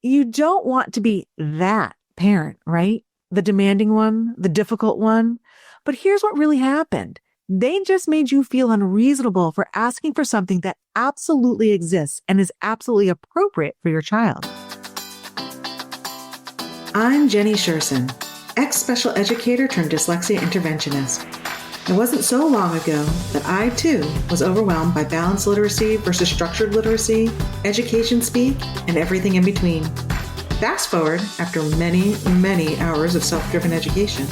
You don't want to be that parent, right? The demanding one, the difficult one. But here's what really happened. They just made you feel unreasonable for asking for something that absolutely exists and is absolutely appropriate for your child. I'm Jenny Scherson, ex-special educator turned dyslexia interventionist. It wasn't so long ago that I, too, was overwhelmed by balanced literacy versus structured literacy, education speak, and everything in between. Fast forward after many, many hours of self-driven education,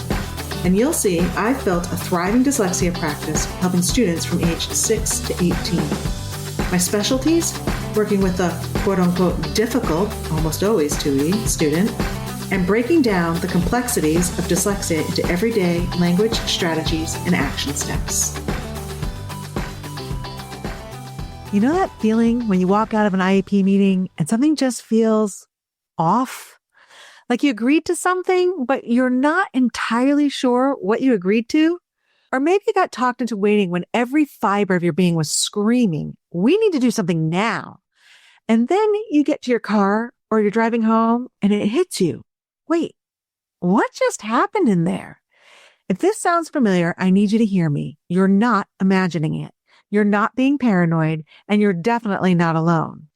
and you'll see I've built a thriving dyslexia practice helping students from age 6 to 18. My specialties? Working with the quote-unquote difficult, almost always 2E, student, and breaking down the complexities of dyslexia into everyday language, strategies, and action steps. You know that feeling when you walk out of an IEP meeting and something just feels off? Like you agreed to something, but you're not entirely sure what you agreed to? Or maybe you got talked into waiting when every fiber of your being was screaming, we need to do something now. And then you get to your car or you're driving home and it hits you. Wait, what just happened in there? If this sounds familiar, I need you to hear me. You're not imagining it. You're not being paranoid, and you're definitely not alone.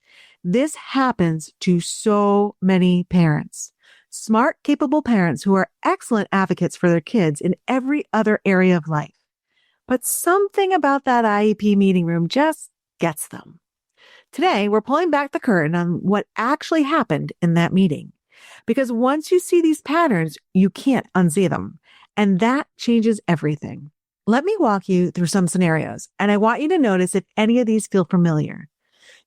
This happens to so many parents. Smart, capable parents who are excellent advocates for their kids in every other area of life. But something about that IEP meeting room just gets them. Today, we're pulling back the curtain on what actually happened in that meeting. Because once you see these patterns, you can't unsee them. And that changes everything. Let me walk you through some scenarios, and I want you to notice if any of these feel familiar.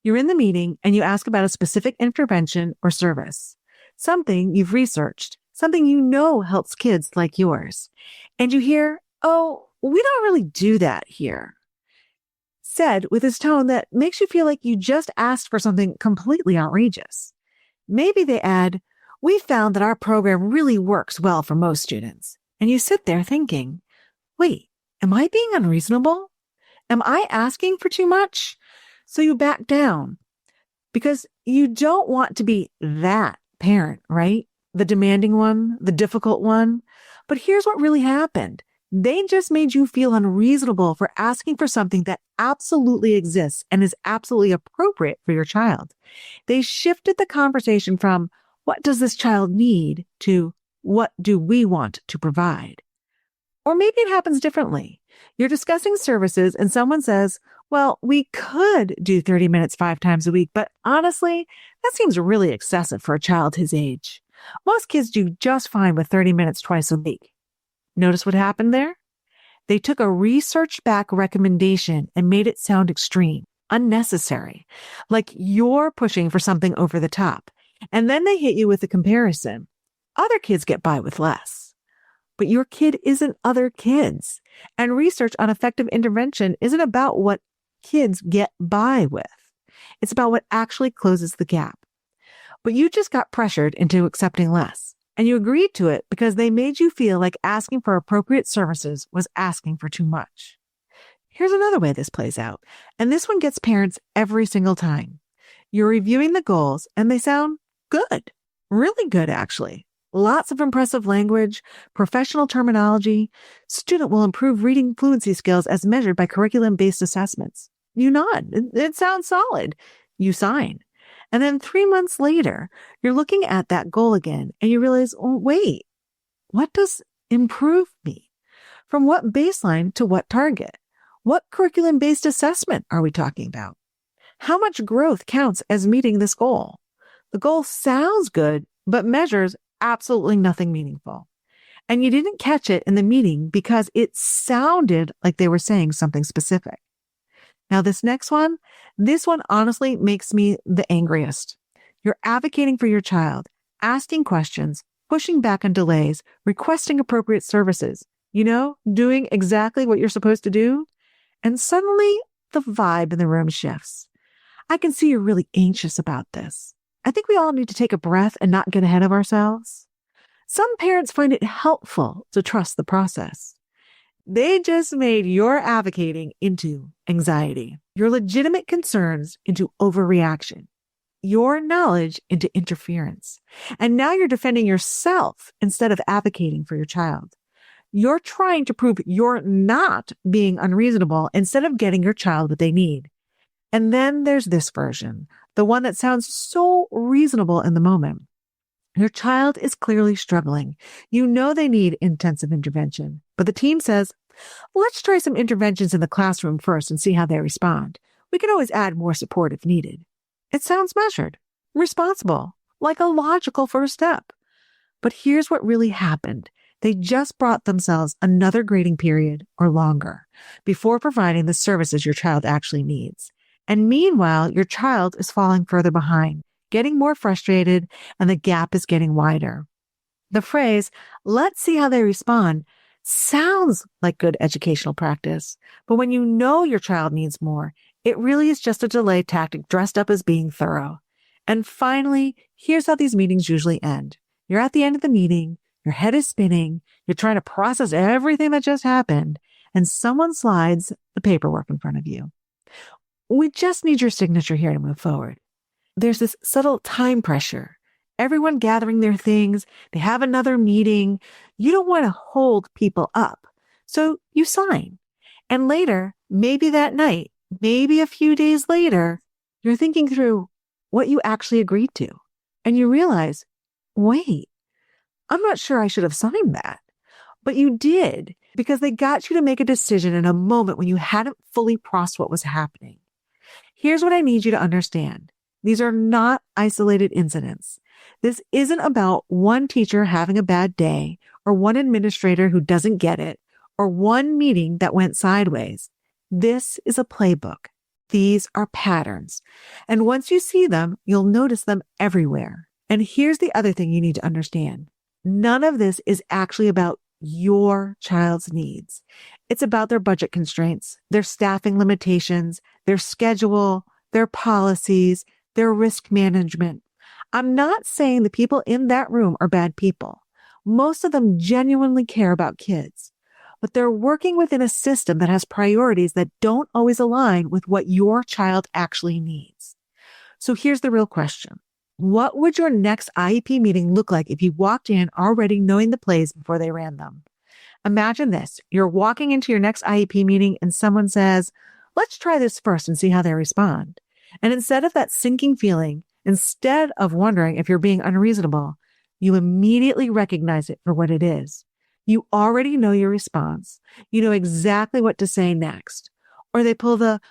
You're in the meeting and you ask about a specific intervention or service, something you've researched, something you know helps kids like yours. And you hear, oh, we don't really do that here. Said with this tone that makes you feel like you just asked for something completely outrageous. Maybe they add, we found that our program really works well for most students. And you sit there thinking, wait, am I being unreasonable? Am I asking for too much? So you back down because you don't want to be that parent, right? The demanding one, the difficult one. But here's what really happened. They just made you feel unreasonable for asking for something that absolutely exists and is absolutely appropriate for your child. They shifted the conversation from, what does this child need to what do we want to provide? Or maybe it happens differently. You're discussing services and someone says, well, we could do 30 minutes 5 times a week, but honestly, that seems really excessive for a child his age. Most kids do just fine with 30 minutes twice a week. Notice what happened there? They took a research-backed recommendation and made it sound extreme, unnecessary, like you're pushing for something over the top. And then they hit you with a comparison. Other kids get by with less. But your kid isn't other kids. And research on effective intervention isn't about what kids get by with. It's about what actually closes the gap. But you just got pressured into accepting less. And you agreed to it because they made you feel like asking for appropriate services was asking for too much. Here's another way this plays out. And this one gets parents every single time. You're reviewing the goals and they sound good. Really good, actually. Lots of impressive language, professional terminology. Student will improve reading fluency skills as measured by curriculum-based assessments. You nod. It sounds solid. You sign. And then 3 months later, you're looking at that goal again and you realize, oh, wait, what does improve mean? From what baseline to what target? What curriculum-based assessment are we talking about? How much growth counts as meeting this goal? The goal sounds good, but measures absolutely nothing meaningful. And you didn't catch it in the meeting because it sounded like they were saying something specific. Now, this one honestly makes me the angriest. You're advocating for your child, asking questions, pushing back on delays, requesting appropriate services, doing exactly what you're supposed to do. And suddenly the vibe in the room shifts. I can see you're really anxious about this. I think we all need to take a breath and not get ahead of ourselves. Some parents find it helpful to trust the process. They just made your advocating into anxiety, your legitimate concerns into overreaction. your knowledge into interference. And now you're defending yourself instead of advocating for your child. You're trying to prove you're not being unreasonable instead of getting your child what they need. And then there's this version, the one that sounds so reasonable in the moment. Your child is clearly struggling. You know they need intensive intervention, but the team says, let's try some interventions in the classroom first and see how they respond. We can always add more support if needed. It sounds measured, responsible, like a logical first step. But here's what really happened. They just brought themselves another grading period or longer before providing the services your child actually needs. And meanwhile, your child is falling further behind, getting more frustrated, and the gap is getting wider. The phrase, let's see how they respond, sounds like good educational practice. But when you know your child needs more, it really is just a delay tactic dressed up as being thorough. And finally, here's how these meetings usually end. You're at the end of the meeting, your head is spinning, you're trying to process everything that just happened, and someone slides the paperwork in front of you. We just need your signature here to move forward. There's this subtle time pressure. Everyone gathering their things, they have another meeting. You don't want to hold people up. So you sign. And later, maybe that night, maybe a few days later, you're thinking through what you actually agreed to. And you realize, wait, I'm not sure I should have signed that. But you did because they got you to make a decision in a moment when you hadn't fully processed what was happening. Here's what I need you to understand. These are not isolated incidents. This isn't about one teacher having a bad day or one administrator who doesn't get it or one meeting that went sideways. This is a playbook. These are patterns. And once you see them, you'll notice them everywhere. And here's the other thing you need to understand. None of this is actually about your child's needs. It's about their budget constraints, their staffing limitations, their schedule, their policies, their risk management. I'm not saying the people in that room are bad people. Most of them genuinely care about kids, but they're working within a system that has priorities that don't always align with what your child actually needs. So here's the real question. What would your next IEP meeting look like if you walked in already knowing the plays before they ran them? Imagine this. You're walking into your next IEP meeting and someone says, let's try this first and see how they respond. And instead of that sinking feeling, instead of wondering if you're being unreasonable, you immediately recognize it for what it is. You already know your response. You know exactly what to say next. Or they pull the,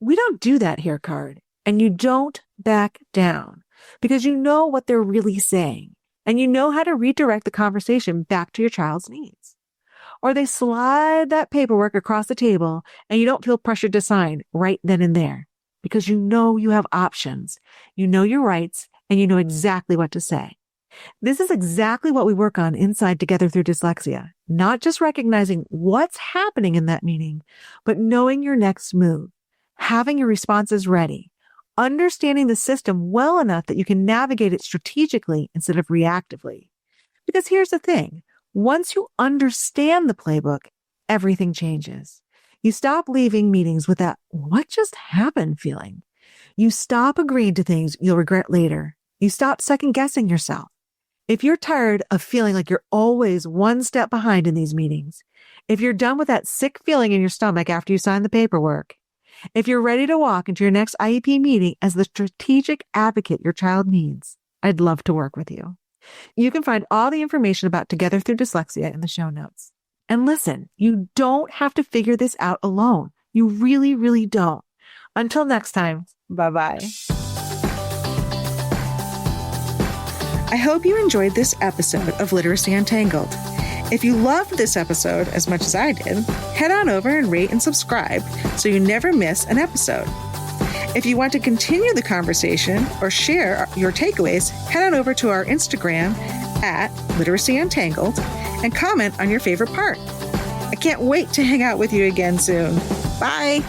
we don't do that here card. And you don't back down because you know what they're really saying. And you know how to redirect the conversation back to your child's needs. Or they slide that paperwork across the table and you don't feel pressured to sign right then and there because you know you have options. You know your rights and you know exactly what to say. This is exactly what we work on inside Together Through Dyslexia, not just recognizing what's happening in that meeting, but knowing your next move, having your responses ready, understanding the system well enough that you can navigate it strategically instead of reactively. Because here's the thing. Once you understand the playbook, everything changes. You stop leaving meetings with that, what just happened feeling. You stop agreeing to things you'll regret later. You stop second guessing yourself. If you're tired of feeling like you're always one step behind in these meetings, if you're done with that sick feeling in your stomach after you sign the paperwork, if you're ready to walk into your next IEP meeting as the strategic advocate your child needs, I'd love to work with you. You can find all the information about Together Through Dyslexia in the show notes. And listen, you don't have to figure this out alone. You really, really don't. Until next time, bye-bye. I hope you enjoyed this episode of Literacy Untangled. If you loved this episode as much as I did, head on over and rate and subscribe so you never miss an episode. If you want to continue the conversation or share your takeaways, head on over to our Instagram @Literacy Untangled and comment on your favorite part. I can't wait to hang out with you again soon. Bye.